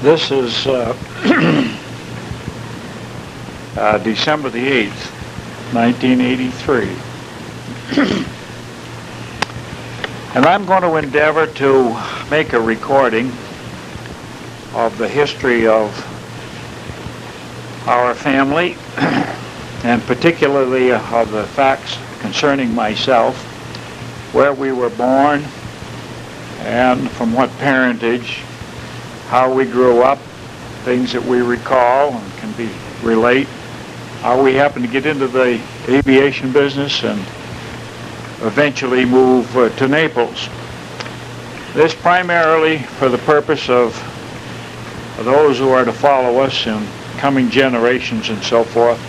This is December the 8th, 1983. And I'm going to endeavor to make a recording of the history of our family, and particularly of the facts concerning myself, where we were born, and from what parentage, how we grew up, things that we recall and can relate, how we happened to get into the aviation business and eventually move to Naples. This primarily for the purpose of those who are to follow us in coming generations and so forth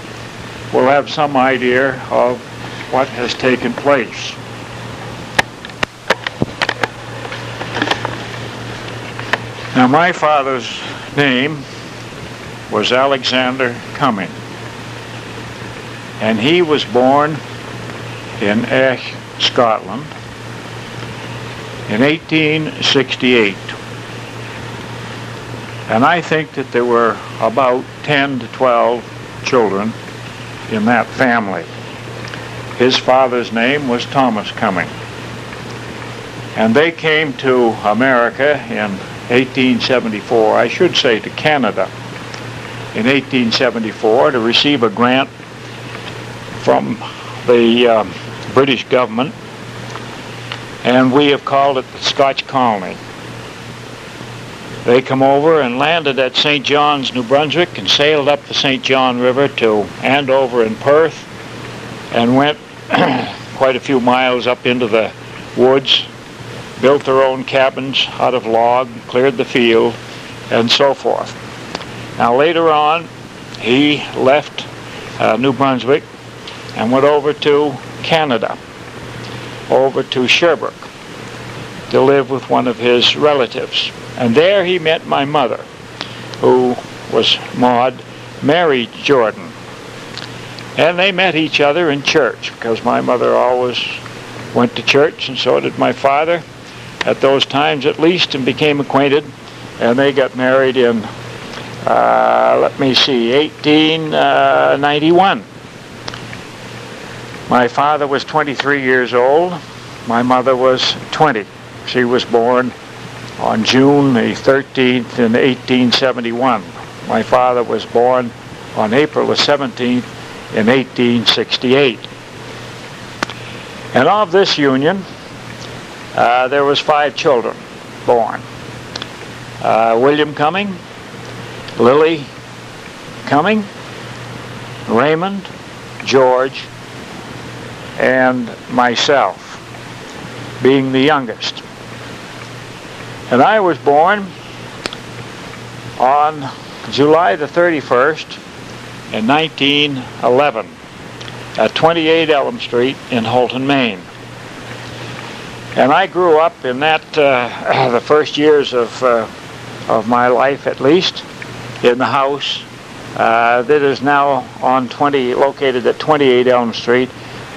will have some idea of what has taken place. Now, my father's name was Alexander Cumming, and he was born in Ash, Scotland in 1868. And I think that there were about 10 to 12 children in that family. His father's name was Thomas Cumming. And they came to America in 1874, I should say to Canada, in 1874 to receive a grant from the British government, and we have called it the Scotch Colony. They come over and landed at St. John's, New Brunswick, and sailed up the St. John River to Andover and Perth, and went quite a few miles up into the woods, built their own cabins out of log, cleared the field, and so forth. Now later on, he left New Brunswick and went over to Canada, over to Sherbrooke, to live with one of his relatives. And there he met my mother, who was Maud Mary Jordan. And they met each other in church, because my mother always went to church, and so did my father, at those times at least, and became acquainted. And they got married in, 1891. My father was 23 years old. My mother was 20. She was born on June the 13th in 1871. My father was born on April the 17th in 1868. And of this union, there was 5 children born. William Cumming, Lily Cumming, Raymond, George, and myself, being the youngest. And I was born on July the 31st in 1911 at 28 Elm Street in Holton, Maine. And I grew up in that, the first years of my life at least, in the house that is now located at 28 Elm Street,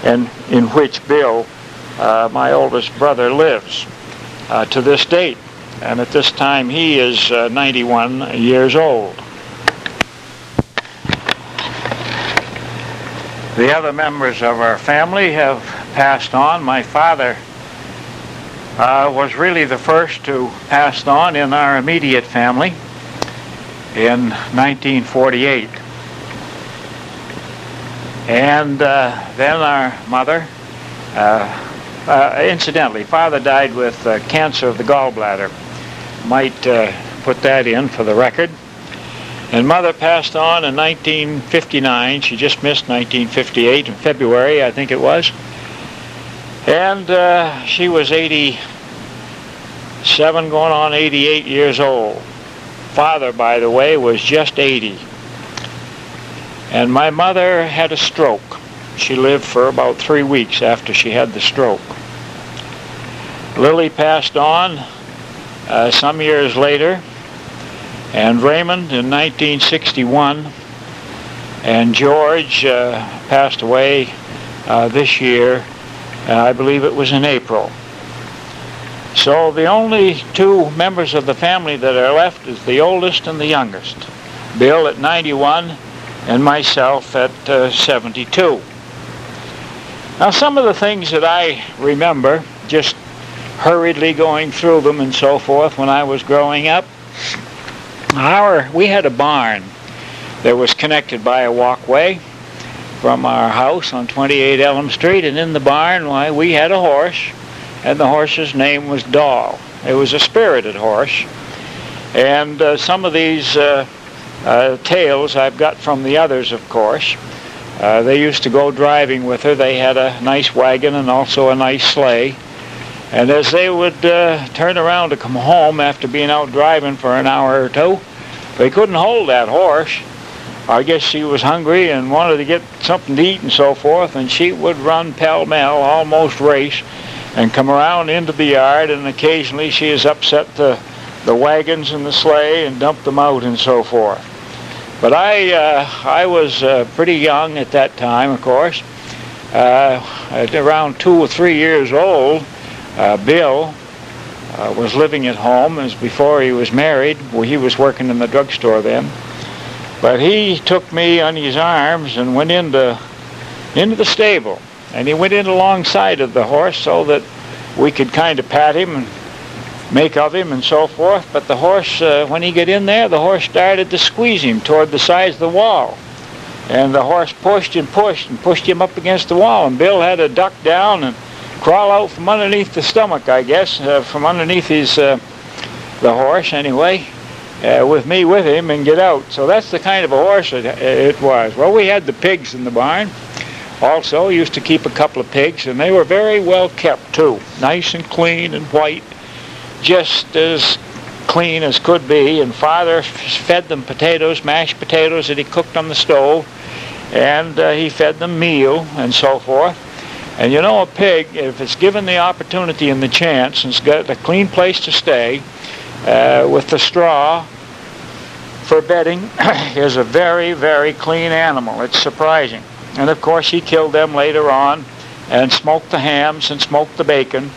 and in which Bill, my oldest brother, lives to this date. And at this time he is 91 years old. The other members of our family have passed on. My father was really the first to pass on in our immediate family in 1948. And then our mother, incidentally, father died with cancer of the gallbladder. Might put that in for the record. And mother passed on in 1959. She just missed 1958 in February, I think it was. And she was 87 going on 88 years old. Father, by the way, was just 80. And my mother had a stroke. She lived for about 3 weeks after she had the stroke. Lily passed on some years later, and Raymond in 1961, and George passed away this year. I believe it was in April. So the only two members of the family that are left is the oldest and the youngest. Bill at 91 and myself at 72. Now some of the things that I remember, just hurriedly going through them and so forth when I was growing up, we had a barn that was connected by a walkway from our house on 28 Elm Street, and in the barn, why, we had a horse, and the horse's name was Doll. It was a spirited horse, and some of these tales I've got from the others, of course. They used to go driving with her. They had a nice wagon and also a nice sleigh, and as they would turn around to come home after being out driving for an hour or two, they couldn't hold that horse. I guess she was hungry and wanted to get something to eat and so forth, and she would run pell-mell, almost race, and come around into the yard, and occasionally she has upset the wagons and the sleigh and dumped them out and so forth. But I was pretty young at that time, of course. At around 2 or 3 years old, Bill was living at home as before he was married. Well, he was working in the drugstore then. But he took me on his arms and went into the stable. And he went in alongside of the horse so that we could kind of pat him and make of him and so forth. But the horse, when he got in there, the horse started to squeeze him toward the sides of the wall. And the horse pushed and pushed him up against the wall. And Bill had to duck down and crawl out from underneath the stomach, I guess, from underneath the horse anyway. With me with him and get out. So that's the kind of a horse it was. Well, we had the pigs in the barn. Also, used to keep a couple of pigs, and they were very well kept too. Nice and clean and white, just as clean as could be. And Father fed them potatoes, mashed potatoes that he cooked on the stove, and he fed them meal and so forth. And you know, a pig, if it's given the opportunity and the chance, and it's got a clean place to stay, with the straw for bedding, is a very, very clean animal. It's surprising. And of course he killed them later on and smoked the hams and smoked the bacon,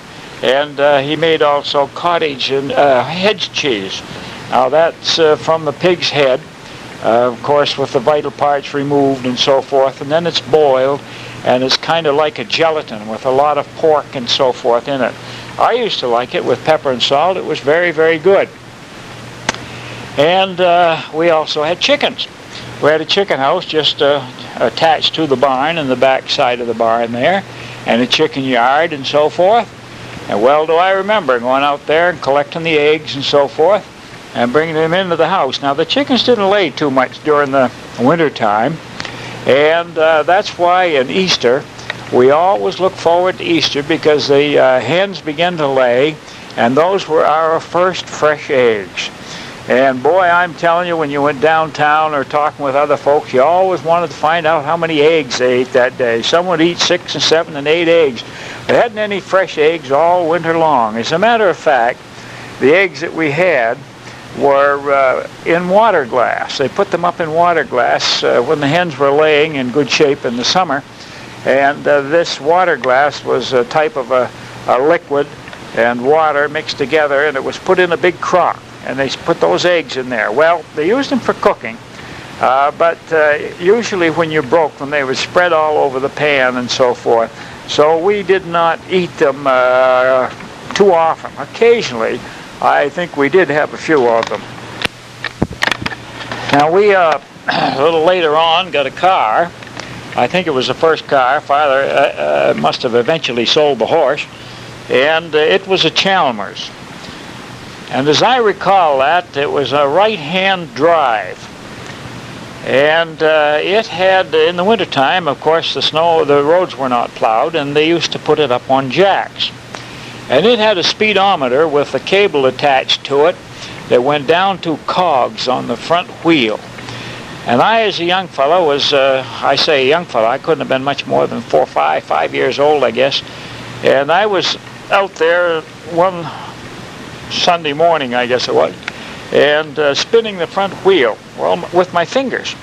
and he made also cottage and hedge cheese. Now that's from the pig's head, of course with the vital parts removed and so forth, and then it's boiled, and it's kind of like a gelatin with a lot of pork and so forth in it. I used to like it with pepper and salt. It was very, very good. And we also had chickens. We had a chicken house just attached to the barn in the back side of the barn there, and a chicken yard and so forth. And well do I remember going out there and collecting the eggs and so forth and bringing them into the house. Now the chickens didn't lay too much during the winter time, and that's why in Easter we always look forward to Easter, because the hens begin to lay, and those were our first fresh eggs. And boy, I'm telling you, when you went downtown or talking with other folks, you always wanted to find out how many eggs they ate that day. Some would eat 6 and 7 and 8 eggs. They hadn't any fresh eggs all winter long. As a matter of fact, the eggs that we had were in water glass. They put them up in water glass when the hens were laying in good shape in the summer. And this water glass was a type of a liquid and water mixed together, and it was put in a big crock, and they put those eggs in there. Well, they used them for cooking, but usually when you broke them, they were spread all over the pan and so forth. So we did not eat them too often. Occasionally, I think we did have a few of them. Now we, a little later on, got a car. I think it was the first car. Father must have eventually sold the horse, and it was a Chalmers. And as I recall that, it was a right-hand drive. And it had, in the wintertime, of course, the roads were not plowed, and they used to put it up on jacks. And it had a speedometer with a cable attached to it that went down to cogs on the front wheel. And I, as a young fellow, was, I say a young fellow, I couldn't have been much more than 4 or 5 years old, I guess. And I was out there one Sunday morning, I guess it was, and spinning the front wheel, well, with my fingers.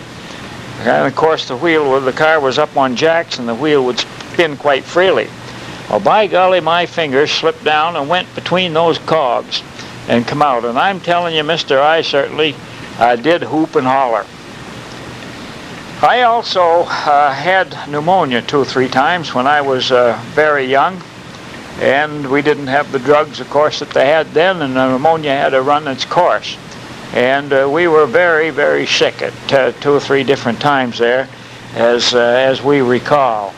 And of course the car was up on jacks, and the wheel would spin quite freely. Well, by golly, my fingers slipped down and went between those cogs and come out. And I'm telling you, mister, I certainly did hoop and holler. I also had pneumonia 2 or 3 times when I was very young. And we didn't have the drugs, of course, that they had then, and the pneumonia had to run its course. And we were very, very sick at 2 or 3 different times there, as we recall.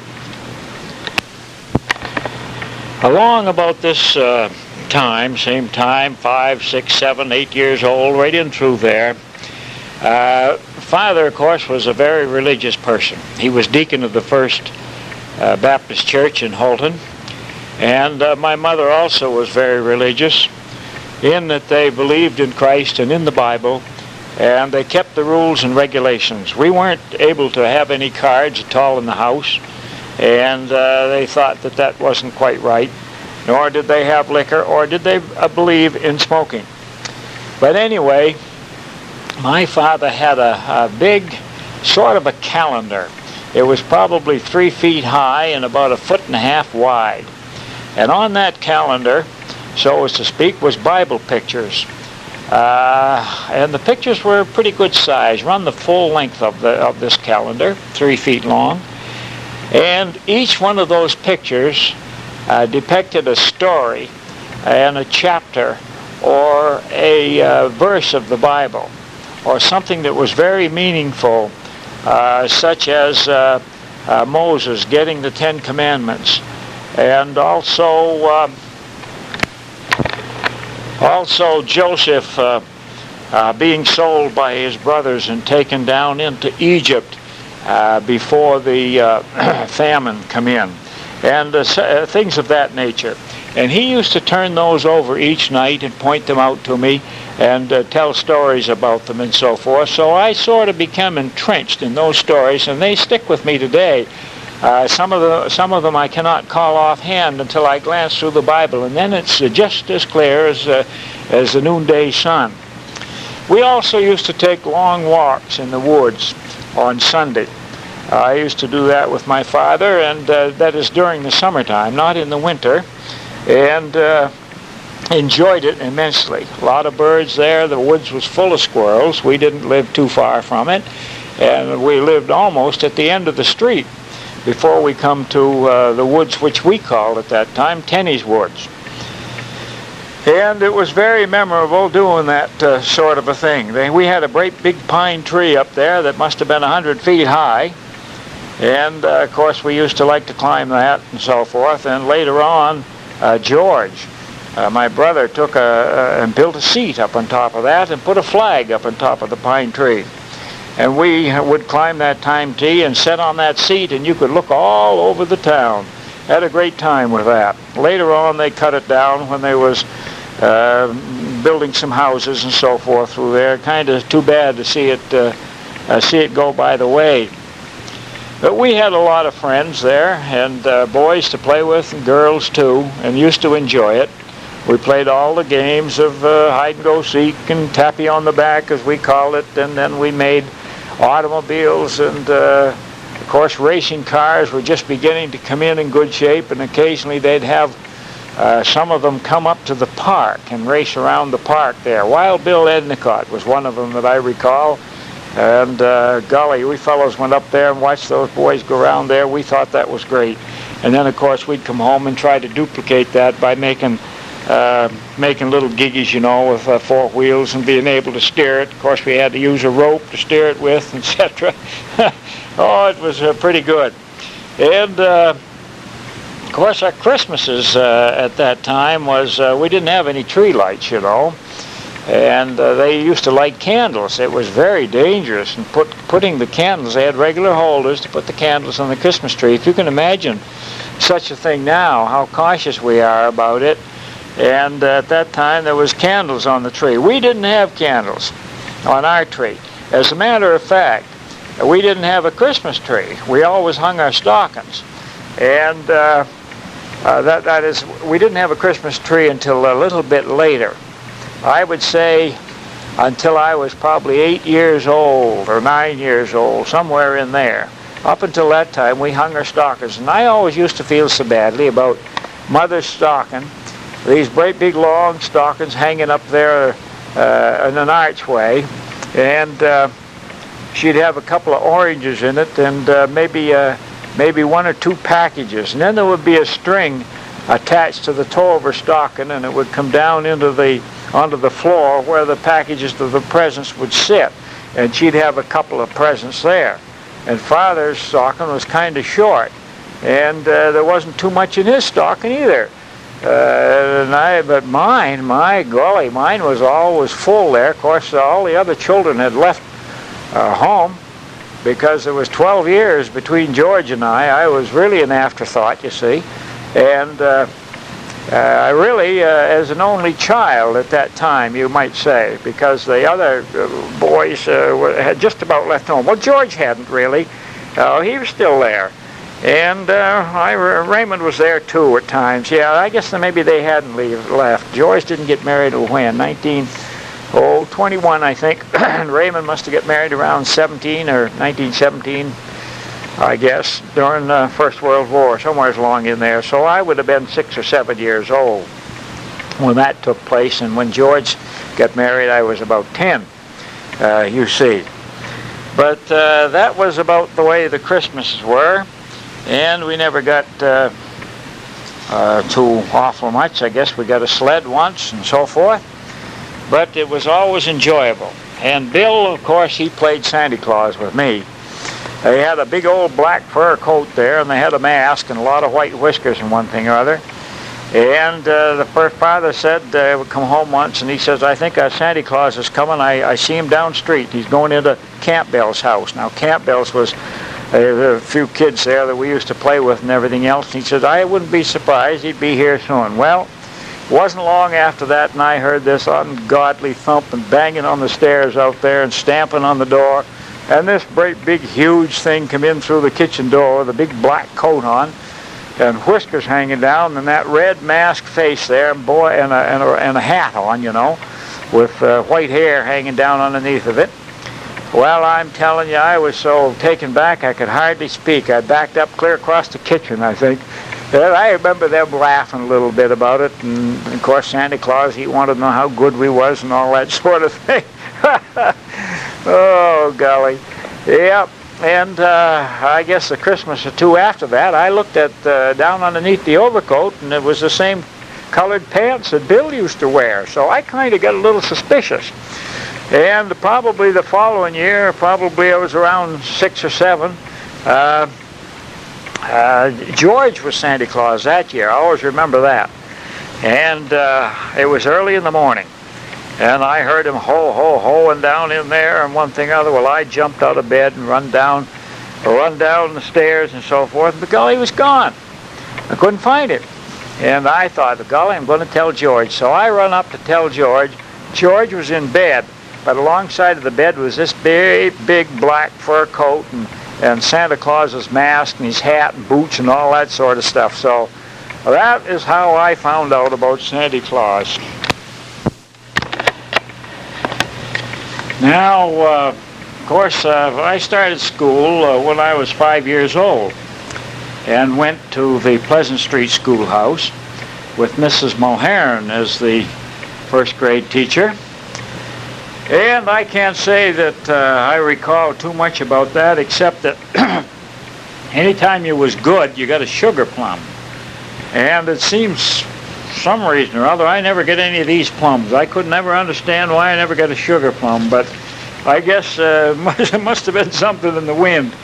Along about this time, same time, 5, 6, 7, 8 years old, right in through there, Father, of course, was a very religious person. He was deacon of the First Baptist Church in Holton. And my mother also was very religious, in that they believed in Christ and in the Bible, and they kept the rules and regulations. We weren't able to have any cards at all in the house, and they thought that that wasn't quite right, nor did they have liquor, or did they believe in smoking. But anyway, my father had a big sort of a calendar. It was probably 3 feet high and about 1.5 feet wide. And on that calendar, so as to speak, was Bible pictures. And the pictures were pretty good size, run the full length of this calendar, 3 feet long. And each one of those pictures depicted a story and a chapter or a verse of the Bible, or something that was very meaningful, such as Moses getting the 10 Commandments. And also Joseph being sold by his brothers and taken down into Egypt before the famine come in, and things of that nature. And he used to turn those over each night and point them out to me and tell stories about them and so forth. So I sort of became entrenched in those stories, and they stick with me today. Some of them I cannot call offhand until I glance through the Bible, and then it's just as clear as the noonday sun. We also used to take long walks in the woods on Sunday. I used to do that with my father, and that is during the summertime, not in the winter, and enjoyed it immensely. A lot of birds there. The woods was full of squirrels. We didn't live too far from it, and we lived almost at the end of the street before we come to the woods which we called at that time Tenney's Woods. And it was very memorable doing that sort of a thing. We had a great big pine tree up there that must have been 100 feet high, and of course we used to like to climb that and so forth. And later on, George, my brother, took and built a seat up on top of that and put a flag up on top of the pine tree. And we would climb that time tree and sit on that seat, and you could look all over the town. Had a great time with that. Later on, they cut it down when they was building some houses and so forth through there. Kind of too bad to see it go by the way. But we had a lot of friends there, and boys to play with, and girls too, and used to enjoy it. We played all the games of hide and go seek and tappy on the back, as we called it, and then we made automobiles, and of course racing cars were just beginning to come in good shape, and occasionally they'd have some of them come up to the park and race around the park there. Wild Bill Endicott was one of them that I recall, and golly, we fellows went up there and watched those boys go around there. We thought that was great. And then of course we'd come home and try to duplicate that by making little giggies, with 4 wheels and being able to steer it. Of course, we had to use a rope to steer it with, etc. Oh, it was pretty good. And, of course, our Christmases at that time was, we didn't have any tree lights, and they used to light candles. It was very dangerous, and putting the candles, they had regular holders to put the candles on the Christmas tree. If you can imagine such a thing now, how cautious we are about it. And at that time, there was candles on the tree. We didn't have candles on our tree. As a matter of fact, we didn't have a Christmas tree. We always hung our stockings. And that is, we didn't have a Christmas tree until a little bit later. I would say until I was probably 8 years old or 9 years old, somewhere in there. Up until that time, we hung our stockings. And I always used to feel so badly about mother's stocking, these great big long stockings hanging up there in an archway, and she'd have a couple of oranges in it, and maybe one or two packages, and then there would be a string attached to the toe of her stocking, and it would come down onto the floor where the packages of the presents would sit, and she'd have a couple of presents there. And Father's stocking was kind of short, and there wasn't too much in his stocking either. But mine, my golly, mine was always full there. Of course, all the other children had left home, because there was 12 years between George and I. I was really an afterthought, you see. And I really, as an only child at that time, you might say, because the other boys had just about left home. Well, George hadn't really. He was still there. And Raymond was there too at times. Yeah, I guess maybe they hadn't left. George didn't get married till when? 21, I think. And Raymond must have got married around 17 or 1917. I guess, during the First World War, somewhere along in there. So I would have been 6 or 7 years old when that took place, and when George got married, I was about 10, you see. But that was about the way the Christmases were, and we never got too awful much. I guess we got a sled once and so forth, but it was always enjoyable. And Bill, of course, he played Santa Claus with me. They had a big old black fur coat there, and they had a mask and a lot of white whiskers and one thing or other. And the first father said, would come home once, and he says, I think Santa Claus is coming. I see him down the street. He's going into Campbell's house. Now, Campbell's was a few kids there that we used to play with and everything else. And he said, I wouldn't be surprised. He'd be here soon. Well, it wasn't long after that, and I heard this ungodly thump and banging on the stairs out there and stamping on the door. And this great big huge thing come in through the kitchen door with a big black coat on and whiskers hanging down and that red mask face there, and boy, and a hat on, you know, with white hair hanging down underneath of it. Well, I'm telling you, I was so taken back I could hardly speak. I backed up clear across the kitchen, I think. And I remember them laughing a little bit about it, and of course Santa Claus, he wanted to know how good we was and all that sort of thing. Oh, golly. Yep. And I guess a Christmas or two after that, I looked at down underneath the overcoat, and it was the same colored pants that Bill used to wear. So I kind of got a little suspicious. And probably the following year, probably I was around 6 or 7, George was Santa Claus that year. I always remember that. And it was early in the morning. And I heard him ho-ho-hoing down in there and one thing or other. Well, I jumped out of bed and run down the stairs and so forth. But golly, he was gone. I couldn't find him. And I thought, golly, I'm going to tell George. So I run up to tell George. George was in bed, but alongside of the bed was this big black fur coat and Santa Claus's mask and his hat and boots and all that sort of stuff. So that is how I found out about Santa Claus. Now, of course, I started school when I was 5 years old and went to the Pleasant Street schoolhouse with Mrs. Mulhern as the first grade teacher. And I can't say that I recall too much about that, except that anytime you was good, you got a sugar plum. And it seems some reason or other, I never get any of these plums. I could never understand why I never got a sugar plum, but I guess it must have been something in the wind.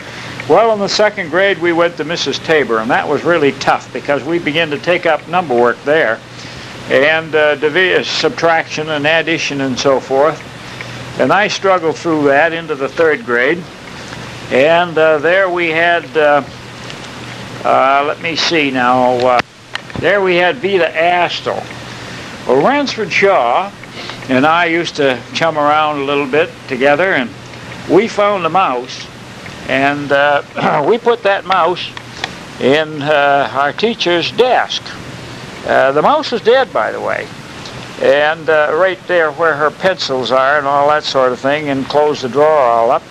Well, in the second grade, we went to Mrs. Tabor, and that was really tough because we began to take up number work there, and subtraction and addition and so forth. And I struggled through that into the third grade, and there we had, let me see now, there we had Vita Astle. Well, Ransford Shaw and I used to chum around a little bit together, and we found a mouse, and we put that mouse in our teacher's desk. The mouse was dead, by the way, and right there where her pencils are and all that sort of thing, and closed the drawer all up.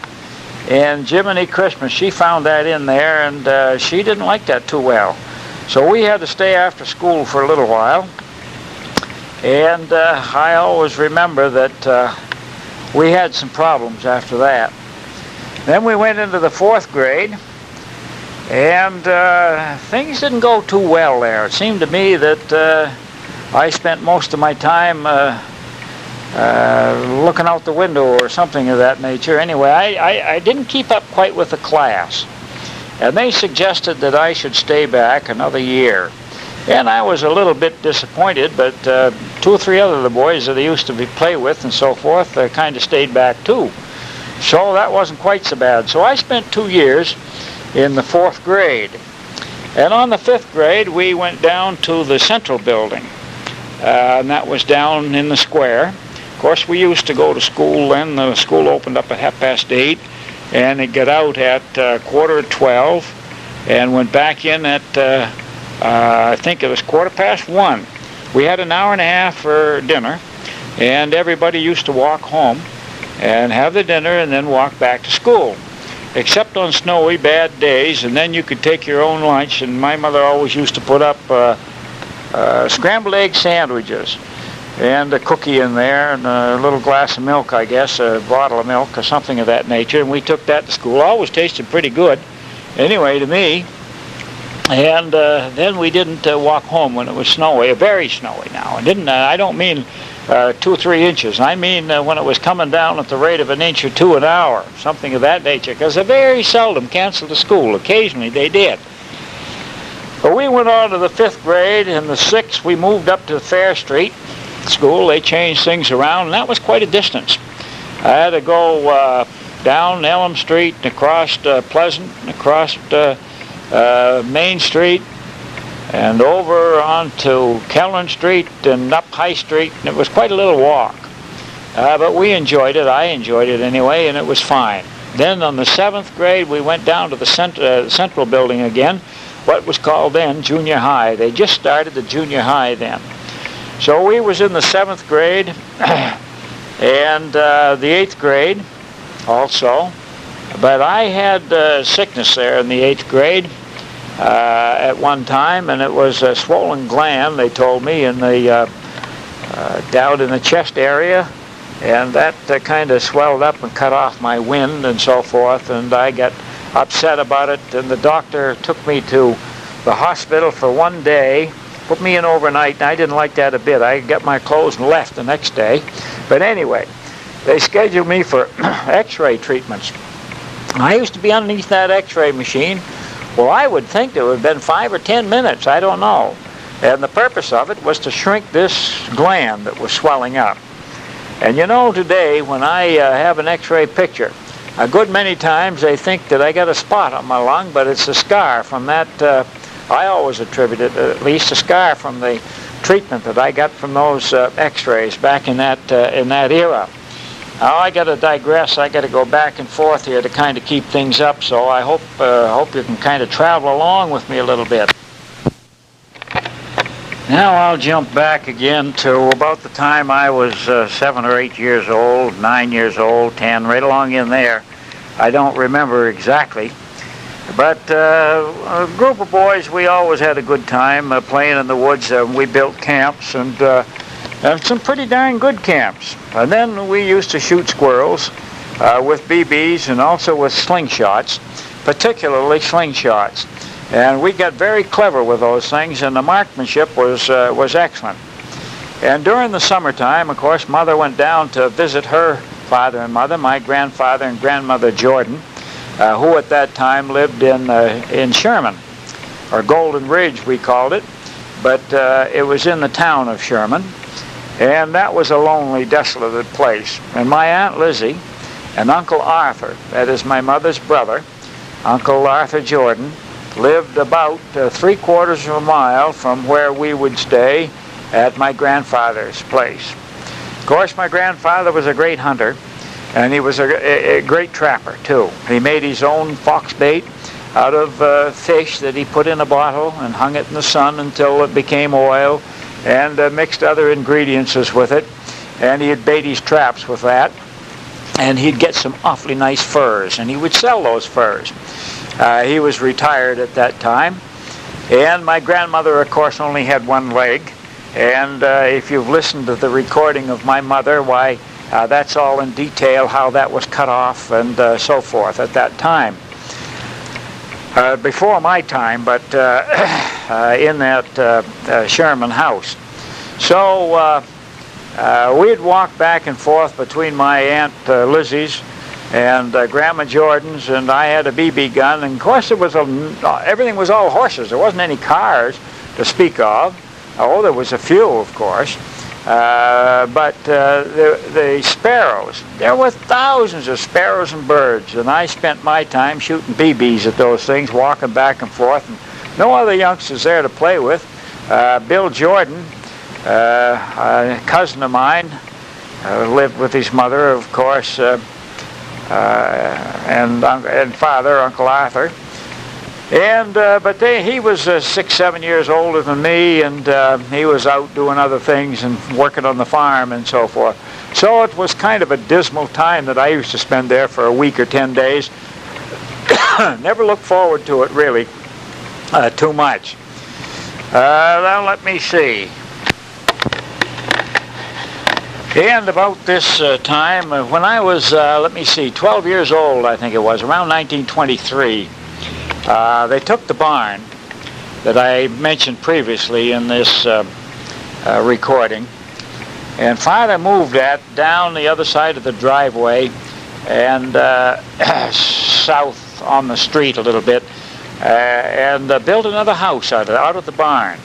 And Jiminy Christmas, she found that in there, and she didn't like that too well. So we had to stay after school for a little while. And I always remember that we had some problems after that. Then we went into the 4th grade, and things didn't go too well there. It seemed to me that I spent most of my time looking out the window or something of that nature. Anyway, I didn't keep up quite with the class. And they suggested that I should stay back another year. And I was a little bit disappointed, but 2 or 3 other of the boys that I used to play with and so forth kind of stayed back too. So that wasn't quite so bad. So I spent 2 years in the 4th grade. And on the 5th grade, we went down to the Central Building. And that was down in the square. Of course, we used to go to school then. The school opened up at 8:30, and it got out at 11:45, and went back in at, I think it was 1:15. We had an hour and a half for dinner, and everybody used to walk home and have the dinner and then walk back to school, except on snowy, bad days, and then you could take your own lunch, and my mother always used to put up scrambled egg sandwiches and a cookie in there and a little glass of milk, I guess, a bottle of milk or something of that nature, and we took that to school. Always tasted pretty good, anyway, to me. And then we didn't walk home when it was snowy, very snowy now. And I don't mean 2 or 3 inches. I mean when it was coming down at the rate of 1 inch or 2 an hour, something of that nature, because they very seldom canceled the school. Occasionally they did. But we went on to the 5th grade. In the 6th, we moved up to Fair Street school. They changed things around, and that was quite a distance. I had to go down Elm Street and across Pleasant and across Main Street and over onto Kellern Street and up High Street, and it was quite a little walk. But we enjoyed it. I enjoyed it anyway, and it was fine. Then on the 7th grade, we went down to the Central Building again, what was called then junior high. They just started the junior high then. So we was in the 7th grade and the 8th grade also. But I had sickness there in the 8th grade at one time, and it was a swollen gland, they told me, in the down in the chest area, and that kind of swelled up and cut off my wind and so forth, and I got upset about it, and the doctor took me to the hospital for 1 day, put me in overnight, and I didn't like that a bit. I got my clothes and left the next day. But anyway, they scheduled me for x-ray treatments. I used to be underneath that x-ray machine. Well, I would think it would have been 5 or 10 minutes, I don't know. And the purpose of it was to shrink this gland that was swelling up. And you know, today, when I have an x-ray picture, a good many times they think that I got a spot on my lung, but it's a scar from that, I always attribute it, at least a scar from the treatment that I got from those x-rays back in that era. Now I got to digress. I got to go back and forth here to kind of keep things up, so I hope you can kind of travel along with me a little bit. Now I'll jump back again to about the time I was 7 or 8 years old, 9 years old, 10, right along in there. I don't remember exactly. But a group of boys, we always had a good time playing in the woods. We built camps and some pretty darn good camps. And then we used to shoot squirrels with BBs and also with slingshots, particularly slingshots. And we got very clever with those things, and the marksmanship was excellent. And during the summertime, of course, Mother went down to visit her father and mother, my grandfather and grandmother Jordan, who at that time lived in Sherman, or Golden Ridge we called it, but it was in the town of Sherman, and that was a lonely, desolate place. And my Aunt Lizzie and Uncle Arthur, that is my mother's brother, Uncle Arthur Jordan, lived about 3/4 of a mile from where we would stay at my grandfather's place. Of course, my grandfather was a great hunter, and he was a great trapper too. He made his own fox bait out of fish that he put in a bottle and hung it in the sun until it became oil, and mixed other ingredients with it, and he'd bait his traps with that, and he'd get some awfully nice furs, and he would sell those furs. He was retired at that time, And my grandmother, of course, only had one leg. And if you've listened to the recording of my mother, why, that's all in detail, how that was cut off and so forth at that time. Before my time, but in that Sherman house. So we'd walk back and forth between my Aunt Lizzie's and Grandma Jordan's, and I had a BB gun. And of course, it was everything was all horses. There wasn't any cars to speak of. Oh, there was a few, of course. But the sparrows, there were thousands of sparrows and birds, and I spent my time shooting BBs at those things, walking back and forth, and no other youngsters there to play with. Bill Jordan, a cousin of mine, lived with his mother, of course, and father, Uncle Arthur. And but he was 6, 7 years older than me, and he was out doing other things and working on the farm and so forth. So it was kind of a dismal time that I used to spend there for a week or 10 days. Never looked forward to it really too much. Now let me see. And about this time, when I was, 12 years old, I think it was, around 1923, they took the barn that I mentioned previously in this recording, and Father moved that down the other side of the driveway and south on the street a little bit, and built another house out of the barn,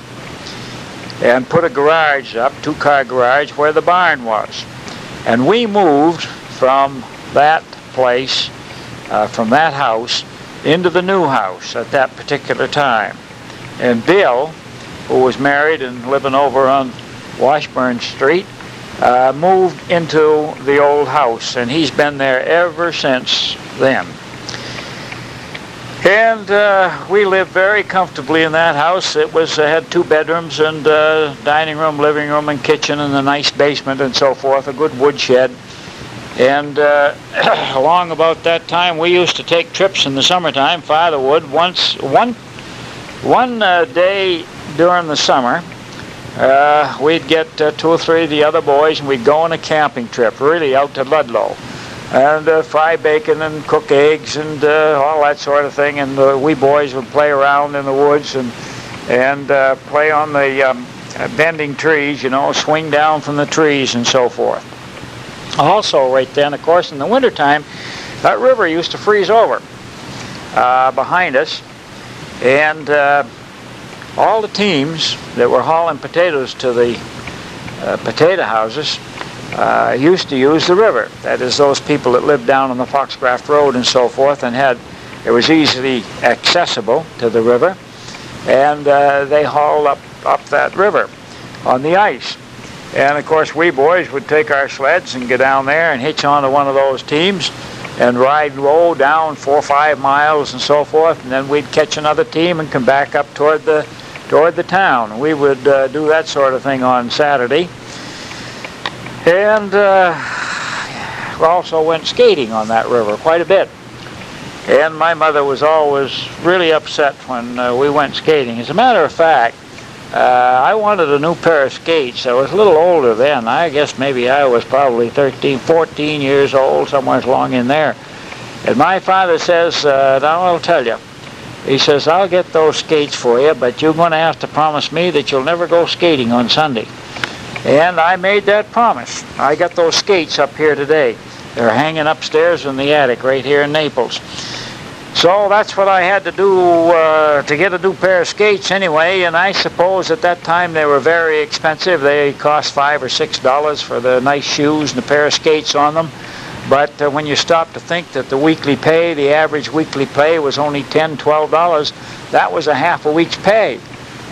and put a garage up, two-car garage, where the barn was. And we moved from that place, from that house, into the new house at that particular time. And Bill, who was married and living over on Washburn Street, moved into the old house, and he's been there ever since then. And we lived very comfortably in that house. It had 2 bedrooms and dining room, living room, and kitchen, and a nice basement and so forth, a good woodshed. And along about that time, we used to take trips in the summertime. Father would one day during the summer. We'd get 2 or 3 of the other boys, and we'd go on a camping trip, really out to Ludlow, and fry bacon and cook eggs and all that sort of thing. And we boys would play around in the woods and play on the bending trees, swing down from the trees and so forth. Also, right then, of course, in the wintertime, that river used to freeze over behind us, and all the teams that were hauling potatoes to the potato houses used to use the river. That is, those people that lived down on the Foxcroft Road and so forth, and it was easily accessible to the river, and they hauled up that river on the ice. And of course, we boys would take our sleds and get down there and hitch onto one of those teams and ride low down 4 or 5 miles and so forth, and then we'd catch another team and come back up toward the town. We would do that sort of thing on Saturday. And we also went skating on that river quite a bit. And my mother was always really upset when we went skating. As a matter of fact, I wanted a new pair of skates. I was a little older then. I guess maybe I was probably 13, 14 years old, somewhere along in there. And my father says, now I'll tell you. He says, I'll get those skates for you, but you're going to have to promise me that you'll never go skating on Sunday. And I made that promise. I got those skates up here today. They're hanging upstairs in the attic right here in Naples. So that's what I had to do to get a new pair of skates anyway, and I suppose at that time they were very expensive. They cost $5 or $6 for the nice shoes and a pair of skates on them. But when you stop to think that the average weekly pay was only $10, $12, that was a half a week's pay.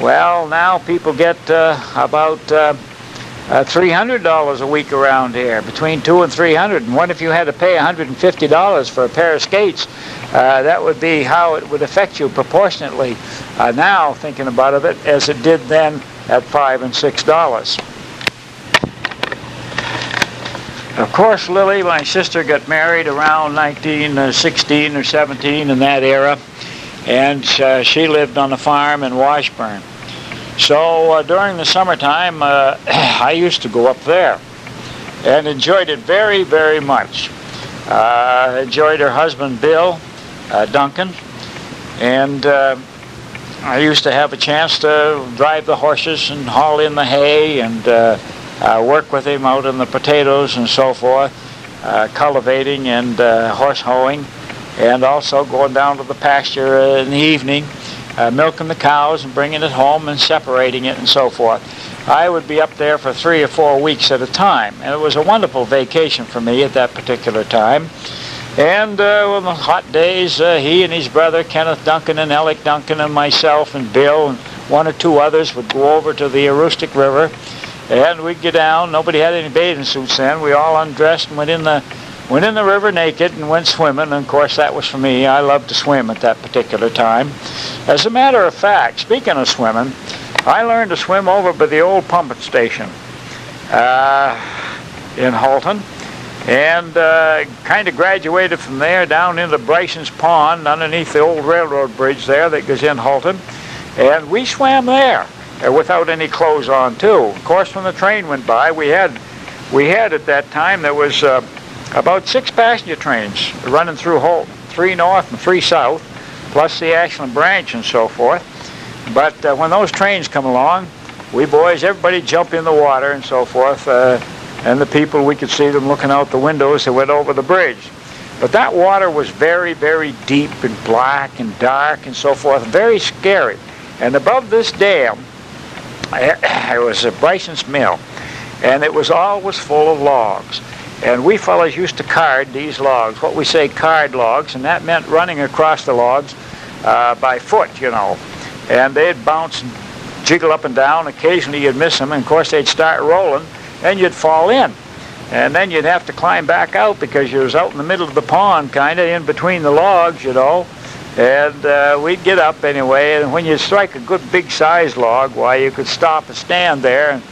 Well, now people get about $300 a week around here, between $200 and $300. And what if you had to pay $150 for a pair of skates? That would be how it would affect you proportionately now, thinking about it, as it did then at $5 and $6. Of course, Lily, my sister, got married around 1916 or 17 in that era. and she lived on the farm in Washburn. So during the summertime, I used to go up there and enjoyed it very, very much. Enjoyed her husband, Bill Duncan, and I used to have a chance to drive the horses and haul in the hay and work with him out in the potatoes and so forth, cultivating and horse hoeing, and also going down to the pasture in the evening, milking the cows and bringing it home and separating it and so forth. I would be up there for 3 or 4 weeks at a time, and it was a wonderful vacation for me at that particular time. And on the hot days, he and his brother, Kenneth Duncan and Alec Duncan, and myself and Bill and 1 or 2 others would go over to the Aroostook River, and we'd get down. Nobody had any bathing suits then. We all undressed and went in the river naked and went swimming. And of course, that was for me. I loved to swim at that particular time. As a matter of fact, speaking of swimming, I learned to swim over by the old pumping station in Halton. And kind of graduated from there down into Bryson's Pond underneath the old railroad bridge there that goes in Halton. And we swam there without any clothes on too. Of course, when the train went by, we had at that time, there was about 6 passenger trains running through Halton, 3 north and 3 south, plus the Ashland branch and so forth. But when those trains come along, we boys, everybody jump in the water and so forth. And the people, we could see them looking out the windows that went over the bridge. But that water was very, very deep and black and dark and so forth, very scary. And above this dam, it was a Bryson's mill, and it was always full of logs. And we fellows used to card these logs, what we say card logs, and that meant running across the logs by foot, you know. And they'd bounce and jiggle up and down. Occasionally you'd miss them, and of course they'd start rolling, and you'd fall in. And then you'd have to climb back out because you was out in the middle of the pond, kind of in between the logs, you know. And we'd get up anyway, and when you strike a good big size log, why, you could stop and stand there and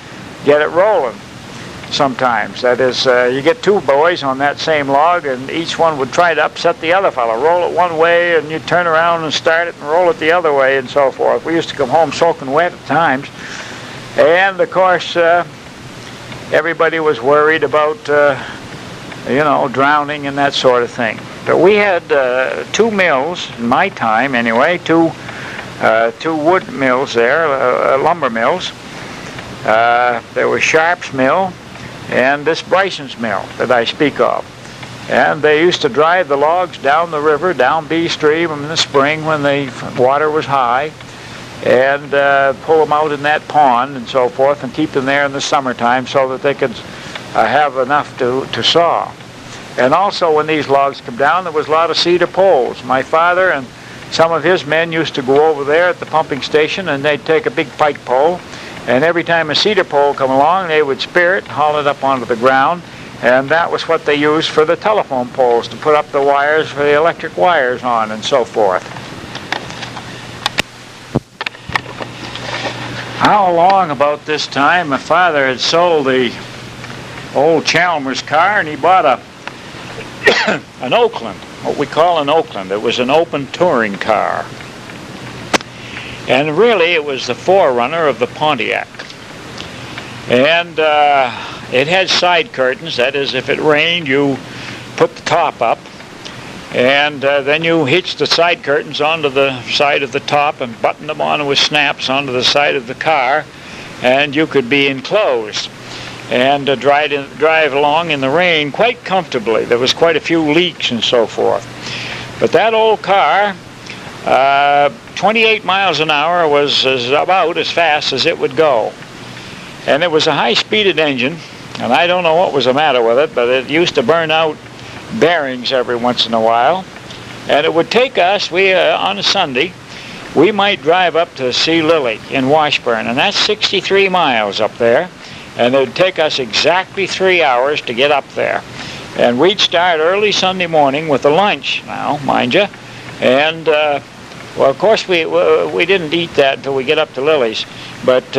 get it rolling sometimes. That is, you get 2 boys on that same log, and each one would try to upset the other fellow. Roll it one way, and you'd turn around and start it and roll it the other way and so forth. We used to come home soaking wet at times. And, of course, everybody was worried about, you know, drowning and that sort of thing. But we had 2 mills, in my time anyway, 2 wood mills there, lumber mills. There was Sharp's Mill and this Bryson's Mill that I speak of. And they used to drive the logs down the river, down B Stream in the spring when the water was high, and pull them out in that pond and so forth, and keep them there in the summertime so that they could have enough to saw. And also when these logs come down, there was a lot of cedar poles. My father and some of his men used to go over there at the pumping station, and they'd take a big pike pole, and every time a cedar pole come along, they would spear it and haul it up onto the ground, and that was what they used for the telephone poles, to put up the wires for the electric wires on and so forth. How long about this time, my father had sold the old Chalmers car, and he bought an Oakland, what we call an Oakland. It was an open touring car. And really it was the forerunner of the Pontiac. And it had side curtains. That is, if it rained, you put the top up, and then you hitched the side curtains onto the side of the top and buttoned them on with snaps onto the side of the car, and you could be enclosed and drive along in the rain quite comfortably. There was quite a few leaks and so forth. But that old car, 28 miles an hour was about as fast as it would go. And it was a high-speeded engine, and I don't know what was the matter with it, but it used to burn out bearings every once in a while. And it would take us, on a Sunday, we might drive up to see Lily in Washburn, and that's 63 miles up there. And it would take us exactly 3 hours to get up there. And we'd start early Sunday morning with a lunch now, mind you. And, well, of course, we didn't eat that until we get up to Lily's. But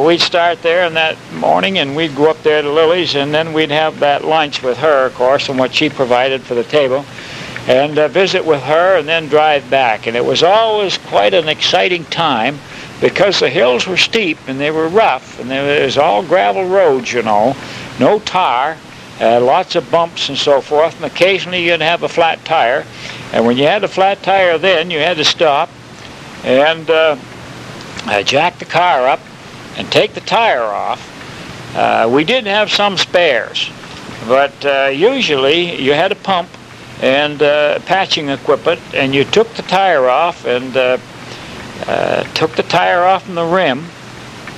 we'd start there in that morning, and we'd go up there to Lily's, and then we'd have that lunch with her, of course, and what she provided for the table. and visit with her and then drive back. And it was always quite an exciting time because the hills were steep and they were rough, and there was all gravel roads, you know, no tar, lots of bumps and so forth, and occasionally you'd have a flat tire. And when you had a flat tire then, you had to stop and jack the car up and take the tire off. We did have some spares, but usually you had a pump and patching equipment, and you took the tire off and took the tire off from the rim,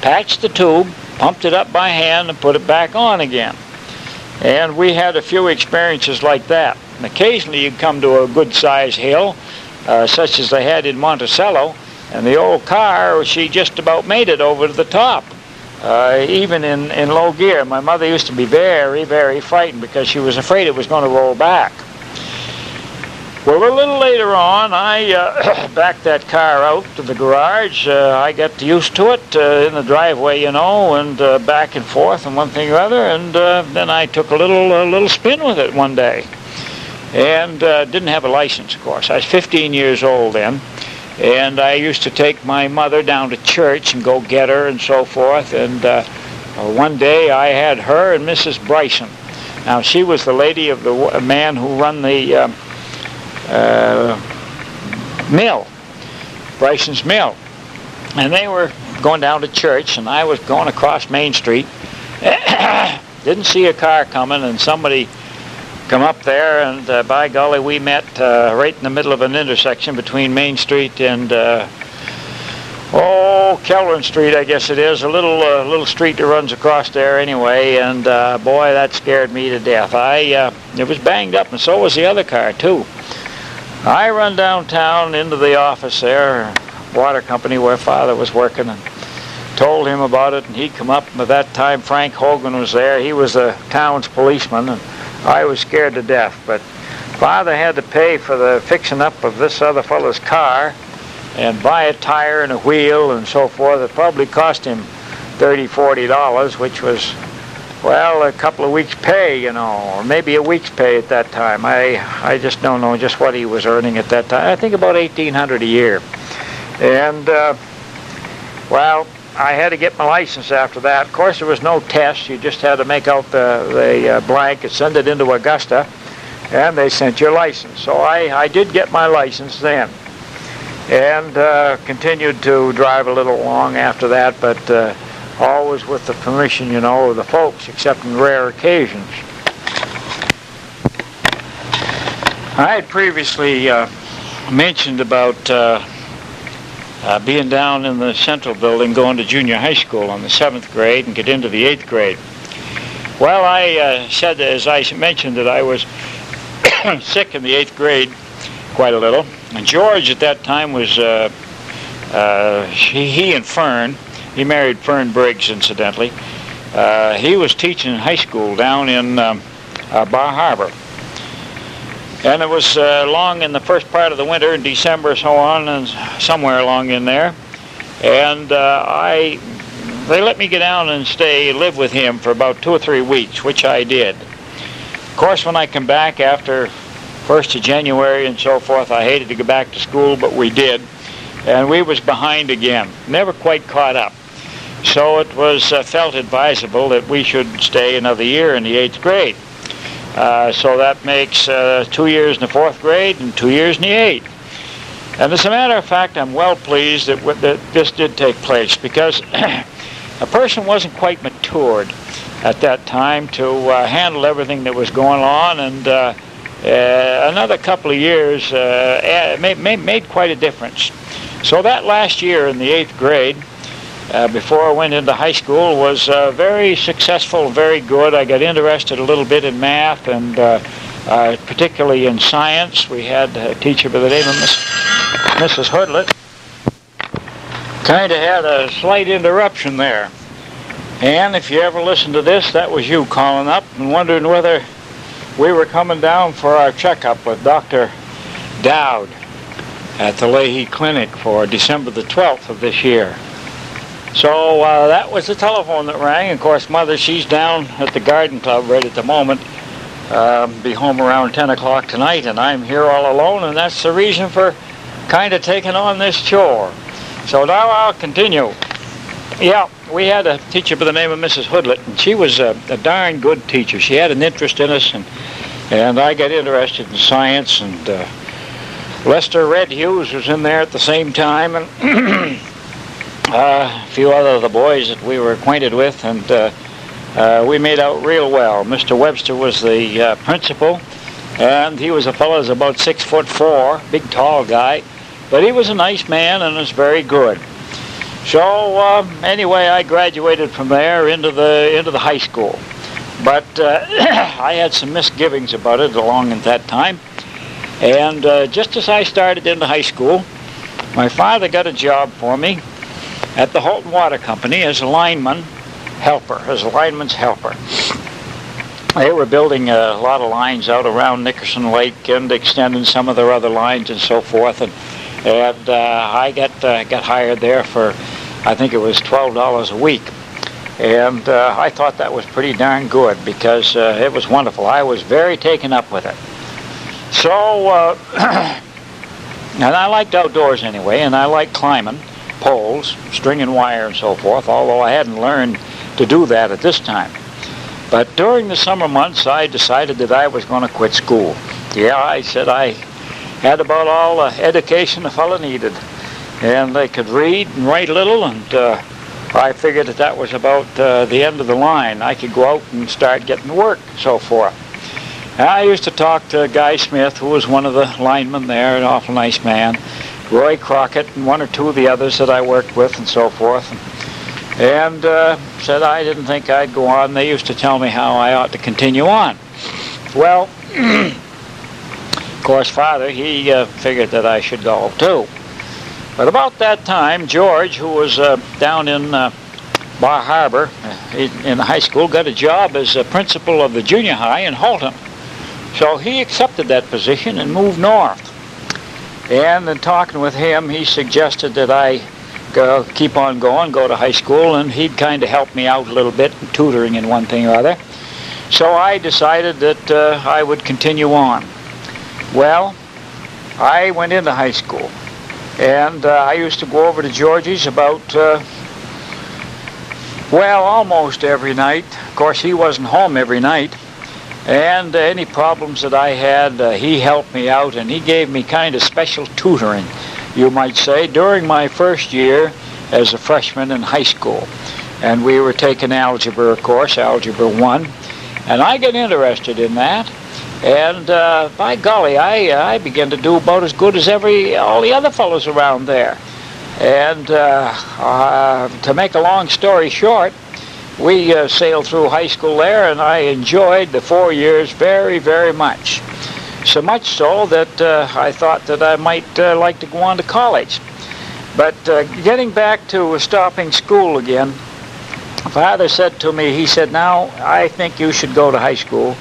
patched the tube, pumped it up by hand, and put it back on again. And we had a few experiences like that. And occasionally you'd come to a good-sized hill, such as they had in Monticello, and the old car, she just about made it over to the top, even in low gear. My mother used to be very, very frightened because she was afraid it was going to roll back. Well, a little later on, I backed that car out to the garage. I got used to it in the driveway, you know, and back and forth and one thing or other, and then I took a little spin with it one day. And didn't have a license, of course. I was 15 years old then, and I used to take my mother down to church and go get her and so forth. And one day I had her and Mrs. Bryson. Now, she was the lady of the man who run the mill, Bryson's Mill. And they were going down to church, and I was going across Main Street. Didn't see a car coming, and somebody come up there, and by golly, we met right in the middle of an intersection between Main Street and Kelvin Street, I guess it is, a little street that runs across there anyway. And boy, that scared me to death. It was banged up, and so was the other car too. I run downtown into the office there, water company where Father was working, and told him about it, and he'd come up. And at that time, Frank Hogan was there. He was the town's policeman, and I was scared to death. But Father had to pay for the fixing up of this other fellow's car and buy a tire and a wheel and so forth. It probably cost him $30, $40, which was, well, a couple of weeks' pay, you know, or maybe a week's pay at that time. I just don't know just what he was earning at that time. I think about $1,800 a year. And, well, I had to get my license after that. Of course, there was no test. You just had to make out the blank and send it into Augusta, and they sent your license. So I did get my license then, and continued to drive a little long after that, but always with the permission, you know, of the folks, except in rare occasions. I had previously mentioned about being down in the Central Building, going to junior high school on the 7th grade and get into the 8th grade. Well, I said, as I mentioned, that I was sick in the 8th grade quite a little. And George at that time was, he and Fern, he married Fern Briggs, incidentally. He was teaching in high school down in Bar Harbor. And it was along in the first part of the winter, in December, so on, and somewhere along in there. And they let me get down and live with him for about 2 or 3 weeks, which I did. Of course, when I come back after 1st of January and so forth, I hated to go back to school, but we did. And we was behind again, never quite caught up. So it was felt advisable that we should stay another year in the 8th grade. So that makes 2 years in the 4th grade and 2 years in the 8th. And as a matter of fact, I'm well pleased that this did take place, because a person wasn't quite matured at that time to handle everything that was going on, and another couple of years made quite a difference. So that last year in the 8th grade, before I went into high school, was very successful, very good. I got interested a little bit in math, and particularly in science. We had a teacher by the name of Mrs. Hoodlet. Kind of had a slight interruption there. And if you ever listened to this, that was you calling up and wondering whether we were coming down for our checkup with Dr. Dowd at the Leahy Clinic for December the 12th of this year. So that was the telephone that rang. Of course, Mother, she's down at the garden club right at the moment, be home around 10 o'clock tonight, and I'm here all alone, and that's the reason for kind of taking on this chore. So now I'll continue. Yeah, we had a teacher by the name of Mrs. Hoodlet, and she was a darn good teacher. She had an interest in us, and I got interested in science, and Lester Red Hughes was in there at the same time, and a few other of the boys that we were acquainted with, and we made out real well. Mr. Webster was the principal, and he was a fellow who was about 6'4", big tall guy, but he was a nice man and was very good. So anyway, I graduated from there into the high school, but I had some misgivings about it along at that time. And just as I started into high school, my father got a job for me at the Holton Water Company as a lineman's helper. They were building a lot of lines out around Nickerson Lake and extending some of their other lines and so forth. And I got hired there for, I think it was $12 a week. And I thought that was pretty darn good because it was wonderful. I was very taken up with it. So, and I liked outdoors anyway, and I liked climbing poles, stringing wire and so forth, although I hadn't learned to do that at this time. But during the summer months, I decided that I was going to quit school. Yeah, I said I had about all the education a fellow needed, and they could read and write a little, and I figured that was about the end of the line. I could go out and start getting work, so forth. I used to talk to Guy Smith, who was one of the linemen there, an awful nice man, Roy Crockett, and one or two of the others that I worked with and so forth, and said I didn't think I'd go on. They used to tell me how I ought to continue on. Well, of course, Father, he figured that I should go too. But about that time, George, who was down in Bar Harbor in high school, got a job as a principal of the junior high in Holton. So he accepted that position and moved north. And in talking with him, he suggested that I keep on going, go to high school, and he'd kind of help me out a little bit in tutoring in one thing or other. So I decided that I would continue on. Well, I went into high school, and I used to go over to Georgie's about, almost every night. Of course, he wasn't home every night. And any problems that I had, he helped me out, and he gave me kind of special tutoring, you might say, during my first year as a freshman in high school. And we were taking algebra, of course, Algebra 1, and I got interested in that. And by golly, I began to do about as good as all the other fellows around there. And to make a long story short, we sailed through high school there, and I enjoyed the 4 years very, very much. So much so that I thought that I might like to go on to college. But getting back to stopping school again, Father said to me, he said, now I think you should go to high school.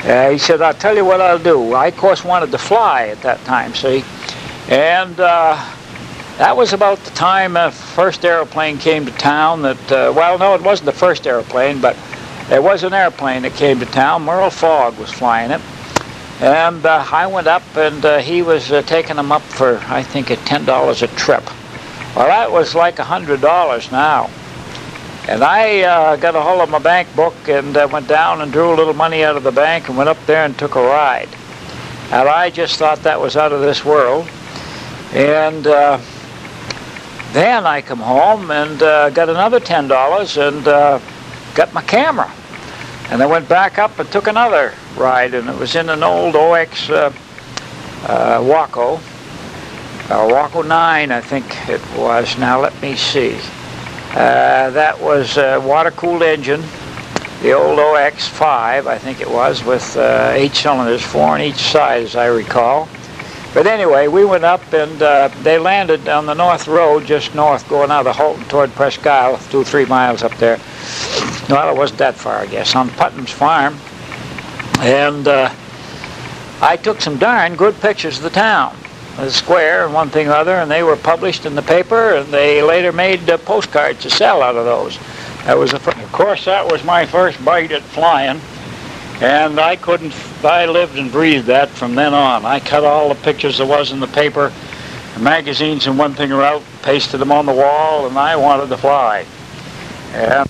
He said, I'll tell you what I'll do. I, of course, wanted to fly at that time, see? And that was about the time the first airplane came to town that, no, it wasn't the first airplane, but there was an airplane that came to town. Merle Fogg was flying it. And I went up, and he was taking them up for, I think, at $10 a trip. Well, that was like $100 now. And I got a hold of my bank book and went down and drew a little money out of the bank and went up there and took a ride. And I just thought that was out of this world. And then I come home and got another $10 and got my camera. And I went back up and took another ride, and it was in an old OX Waco. Waco 9, I think it was. Now let me see. That was a water-cooled engine, the old OX5, I think it was, with 8 cylinders, 4 on each side, as I recall. But anyway, we went up, and they landed on the north road, just north, going out of Holton toward Presque Isle, 2-3 miles up there. Well, it wasn't that far, I guess, on Putnam's farm. And I took some darn good pictures of the town, the square and one thing or other, and they were published in the paper, and they later made postcards to sell out of those. That was of course, that was my first bite at flying. And I lived and breathed that from then on. I cut all the pictures there was in the paper, the magazines and one thing are out, pasted them on the wall, and I wanted to fly. And